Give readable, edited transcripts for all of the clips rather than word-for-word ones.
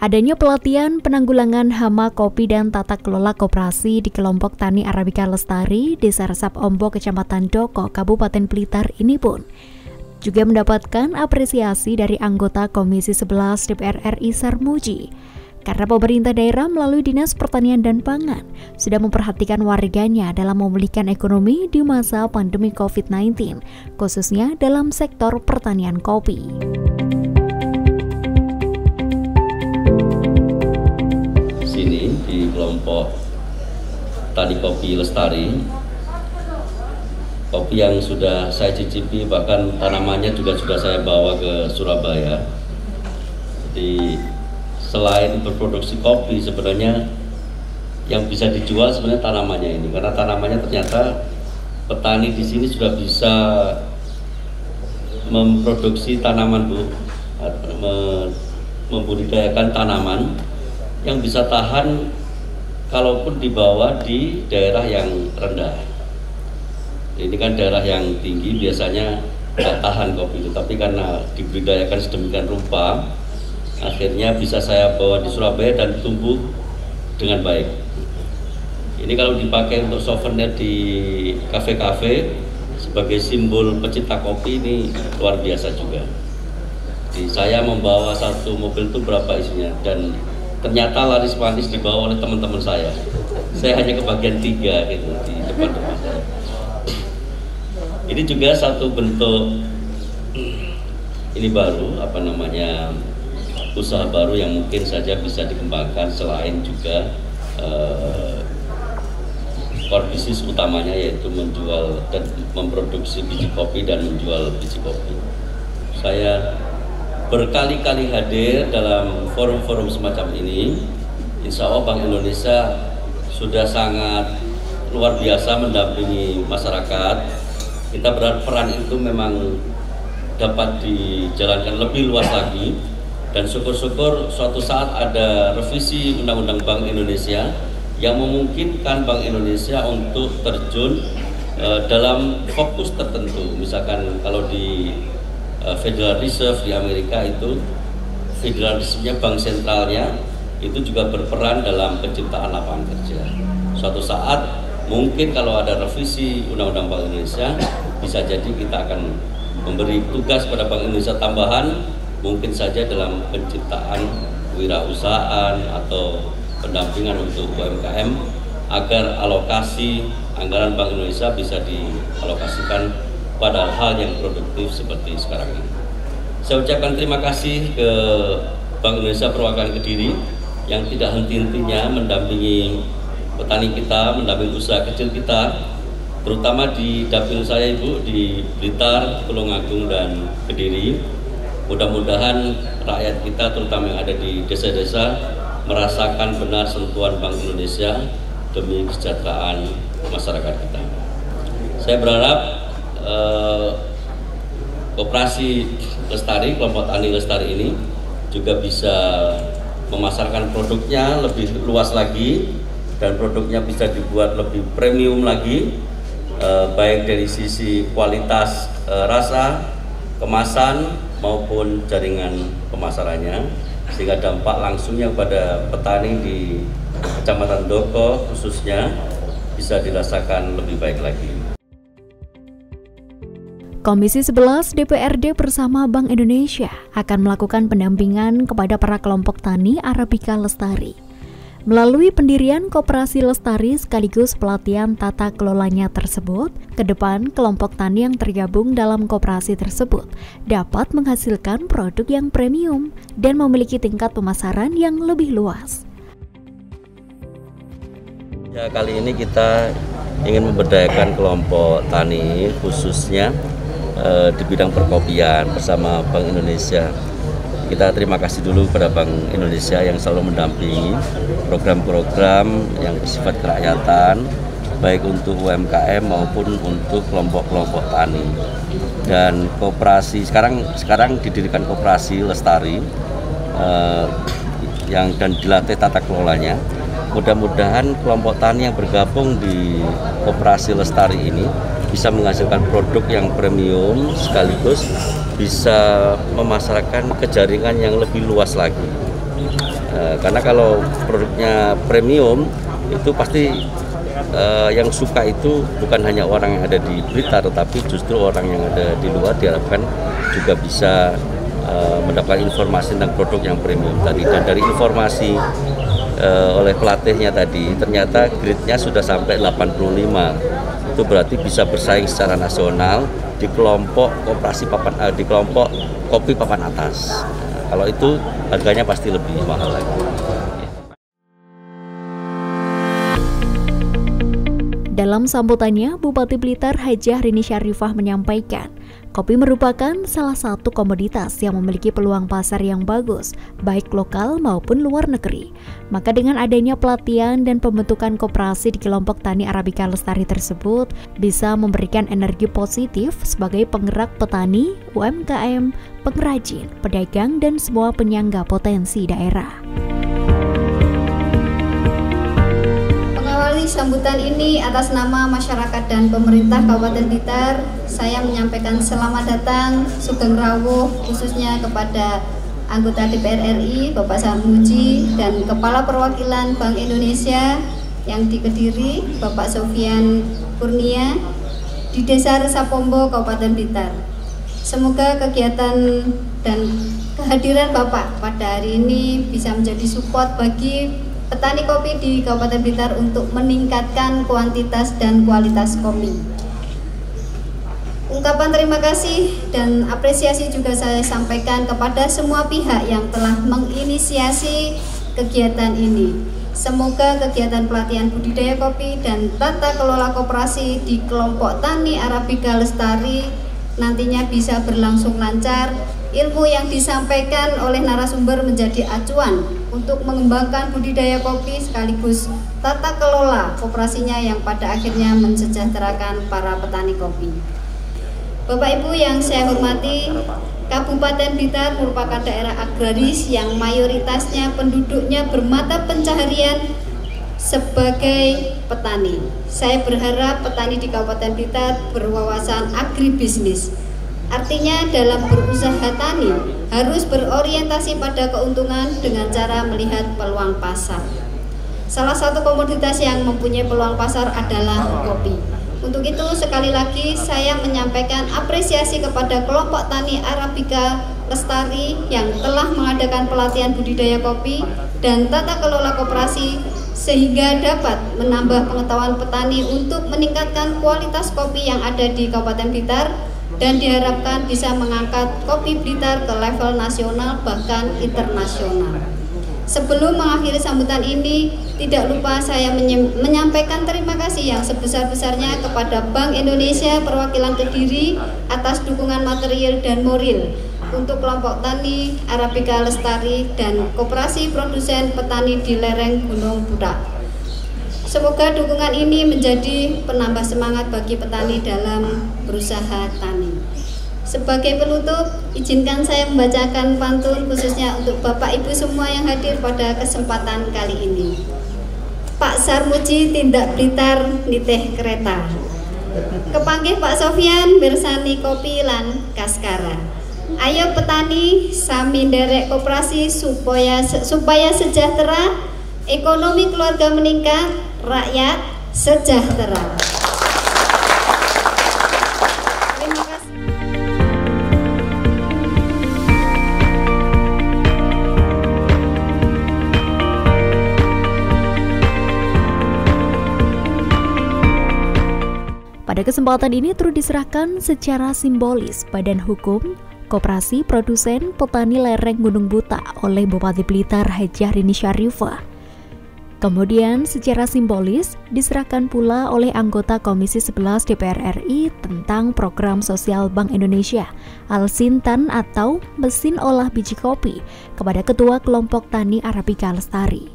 Adanya pelatihan penanggulangan hama kopi dan tata kelola koperasi di kelompok tani Arabica Lestari, Desa Resap Ombo, Kecamatan Doko, Kabupaten Blitar ini pun juga mendapatkan apresiasi dari anggota Komisi 11 DPR RI Sarmuji. Karena pemerintah daerah melalui Dinas Pertanian dan Pangan sudah memperhatikan warganya dalam memulihkan ekonomi di masa pandemi COVID-19, khususnya dalam sektor pertanian kopi. Sini di kelompok Tani Kopi Lestari, kopi yang sudah saya cicipi, bahkan tanamannya juga sudah saya bawa ke Surabaya. Jadi selain berproduksi kopi, sebenarnya yang bisa dijual sebenarnya tanamannya ini, karena tanamannya ternyata petani di sini sudah bisa memproduksi tanaman, membudidayakan tanaman yang bisa tahan kalaupun dibawa di daerah yang rendah. Ini kan daerah yang tinggi biasanya tidak tahan kopi itu, tapi karena dibudidayakan sedemikian rupa, akhirnya bisa saya bawa di Surabaya dan tumbuh dengan baik. Ini kalau dipakai untuk souvenir di kafe-kafe sebagai simbol pecinta kopi, ini luar biasa juga. Jadi saya membawa satu mobil itu berapa isinya, dan ternyata laris manis dibawa oleh teman-teman saya. Saya hanya kebagian 3 gitu di depan rumah saya. Ini juga satu bentuk ini baru, usaha baru yang mungkin saja bisa dikembangkan selain juga core bisnis utamanya, yaitu menjual dan memproduksi biji kopi dan menjual biji kopi. Saya berkali-kali hadir dalam forum-forum semacam ini. Insya Allah Bank Indonesia sudah sangat luar biasa mendampingi masyarakat. Kita berharap peran itu memang dapat dijalankan lebih luas lagi, dan syukur-syukur suatu saat ada revisi Undang-Undang Bank Indonesia yang memungkinkan Bank Indonesia untuk terjun dalam fokus tertentu. Misalkan kalau di Federal Reserve di Amerika itu federalismenya, bank sentralnya itu juga berperan dalam penciptaan lapangan kerja. Suatu saat mungkin kalau ada revisi Undang-Undang Bank Indonesia, bisa jadi kita akan memberi tugas pada Bank Indonesia tambahan, mungkin saja dalam penciptaan wirausahaan atau pendampingan untuk UMKM, agar alokasi anggaran Bank Indonesia bisa dialokasikan pada hal yang produktif seperti sekarang ini. Saya ucapkan terima kasih ke Bank Indonesia Perwakilan Kediri yang tidak henti-hentinya mendampingi petani kita, mendampingi usaha kecil kita, terutama di dapil saya Ibu, di Blitar, Tulungagung, dan Kediri. Mudah-mudahan rakyat kita, terutama yang ada di desa-desa, merasakan benar sentuhan Bank Indonesia demi kesejahteraan masyarakat kita. Saya berharap Koperasi Lestari, kelompok tani Lestari ini juga bisa memasarkan produknya lebih luas lagi, dan produknya bisa dibuat lebih premium lagi, baik dari sisi kualitas rasa, kemasan, maupun jaringan pemasarannya, sehingga dampak langsungnya pada petani di Kecamatan Doko khususnya bisa dirasakan lebih baik lagi. Komisi 11 DPRD bersama Bank Indonesia akan melakukan pendampingan kepada para kelompok tani Arabica Lestari. Melalui pendirian Koperasi Lestari sekaligus pelatihan tata kelolanya tersebut, ke depan kelompok tani yang tergabung dalam koperasi tersebut dapat menghasilkan produk yang premium dan memiliki tingkat pemasaran yang lebih luas. Ya, kali ini kita ingin memberdayakan kelompok tani khususnya di bidang perkopian bersama Bank Indonesia. Kita terima kasih dulu kepada Bank Indonesia yang selalu mendampingi program-program yang bersifat kerakyatan, baik untuk UMKM maupun untuk kelompok-kelompok tani. Dan koperasi sekarang didirikan Koperasi Lestari dan dilatih tata kelolanya. Mudah-mudahan kelompok tani yang bergabung di Koperasi Lestari ini bisa menghasilkan produk yang premium, sekaligus bisa memasarkan ke jaringan yang lebih luas lagi. Karena kalau produknya premium itu pasti yang suka itu bukan hanya orang yang ada di Blitar, tetapi justru orang yang ada di luar diharapkan juga bisa mendapatkan informasi tentang produk yang premium tadi. Dan dari informasi oleh pelatihnya tadi, ternyata grade-nya sudah sampai 85. Itu berarti bisa bersaing secara nasional di kelompok di kelompok kopi papan atas. Kalau itu harganya pasti lebih mahal lagi. Dalam sambutannya, Bupati Blitar Hajah Rini Syarifah menyampaikan, kopi merupakan salah satu komoditas yang memiliki peluang pasar yang bagus, baik lokal maupun luar negeri. Maka dengan adanya pelatihan dan pembentukan koperasi di kelompok Tani Arabica Lestari tersebut, bisa memberikan energi positif sebagai penggerak petani, UMKM, pengrajin, pedagang, dan semua penyangga potensi daerah. Sambutan ini atas nama masyarakat dan pemerintah Kabupaten Blitar, saya menyampaikan selamat datang, sugeng rawuh khususnya kepada anggota DPR RI Bapak Sarmuji dan Kepala Perwakilan Bank Indonesia yang di Kediri Bapak Sofian Kurnia di Desa Resapombo Kabupaten Blitar. Semoga kegiatan dan kehadiran Bapak pada hari ini bisa menjadi support bagi petani kopi di Kabupaten Blitar untuk meningkatkan kuantitas dan kualitas kopi. Ungkapan terima kasih dan apresiasi juga saya sampaikan kepada semua pihak yang telah menginisiasi kegiatan ini. Semoga kegiatan pelatihan budidaya kopi dan tata kelola koperasi di kelompok Tani Arabica Lestari nantinya bisa berlangsung lancar. Ilmu yang disampaikan oleh narasumber menjadi acuan untuk mengembangkan budidaya kopi sekaligus tata kelola koperasinya yang pada akhirnya mensejahterakan para petani kopi. Bapak Ibu yang saya hormati, Kabupaten Blitar merupakan daerah agraris yang mayoritasnya penduduknya bermata pencaharian sebagai petani. Saya berharap petani di Kabupaten Blitar berwawasan agribisnis. Artinya dalam berusaha tani harus berorientasi pada keuntungan dengan cara melihat peluang pasar. Salah satu komoditas yang mempunyai peluang pasar adalah kopi. Untuk itu sekali lagi saya menyampaikan apresiasi kepada kelompok Tani Arabica Lestari yang telah mengadakan pelatihan budidaya kopi dan tata kelola koperasi sehingga dapat menambah pengetahuan petani untuk meningkatkan kualitas kopi yang ada di Kabupaten Blitar dan diharapkan bisa mengangkat kopi Blitar ke level nasional bahkan internasional. Sebelum mengakhiri sambutan ini, tidak lupa saya menyampaikan terima kasih yang sebesar-besarnya kepada Bank Indonesia Perwakilan Kediri atas dukungan material dan moral untuk kelompok Tani Arabica Lestari dan Koperasi Produsen Petani di lereng Gunung Budak. Semoga dukungan ini menjadi penambah semangat bagi petani dalam berusaha tani. Sebagai penutup, izinkan saya membacakan pantun khususnya untuk Bapak Ibu semua yang hadir pada kesempatan kali ini. Pak Sarmuji tindak Blitar nitih kereta. Kepanggih Pak Sofian mirsani kopi lan kaskara. Ayo petani sami nderek koperasi supaya sejahtera, ekonomi keluarga meningkat, rakyat sejahtera. Terima kasih. Pada kesempatan ini turut diserahkan secara simbolis Badan Hukum Koperasi Produsen Petani Lereng Gunung Buta oleh Bupati Blitar Hajah Rini Syarifah. Kemudian secara simbolis diserahkan pula oleh anggota Komisi 11 DPR RI tentang program sosial Bank Indonesia Al-Sintan atau mesin olah biji kopi kepada Ketua Kelompok Tani Arabica Lestari.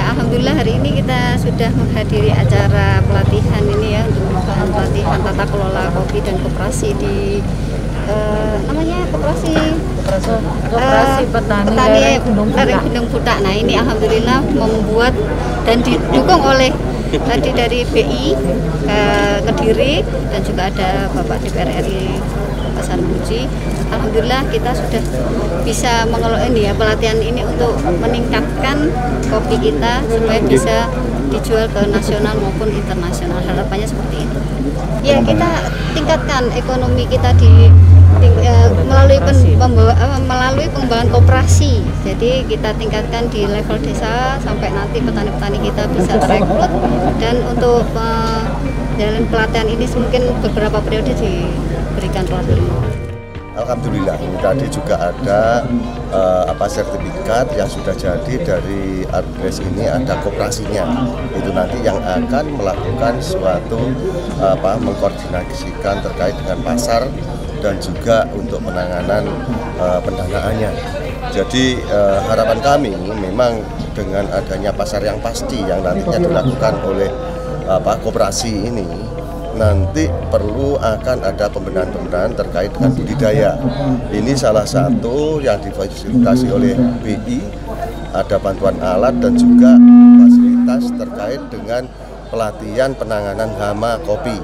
Alhamdulillah hari ini sudah menghadiri acara pelatihan ini ya, untuk pelatihan tata kelola kopi dan koperasi di namanya koperasi petani lereng Gunung Butak. Nah ini alhamdulillah membuat dan didukung oleh tadi dari BI Kediri dan juga ada Bapak DPR RI Pak Sarmuji. Alhamdulillah kita sudah bisa mengelola ini ya, pelatihan ini untuk meningkatkan kopi kita supaya bisa dijual ke nasional maupun internasional. Harapannya seperti itu. Ya, kita tingkatkan ekonomi kita melalui pengembangan koperasi. Jadi kita tingkatkan di level desa sampai nanti petani-petani kita bisa terekrut, dan untuk jalan pelatihan ini mungkin beberapa periode diberikan pelatihan. Alhamdulillah, ini tadi juga ada sertifikat yang sudah jadi dari Artbase ini, ada koperasinya. Itu nanti yang akan melakukan suatu mengkoordinasikan terkait dengan pasar dan juga untuk penanganan pendanaannya. Jadi harapan kami memang dengan adanya pasar yang pasti yang nantinya dilakukan oleh koperasi ini, nanti perlu akan ada pembenahan-pembenahan terkait dengan budidaya. Ini salah satu yang difasilitasi oleh BI, ada bantuan alat dan juga fasilitas terkait dengan pelatihan penanganan hama kopi.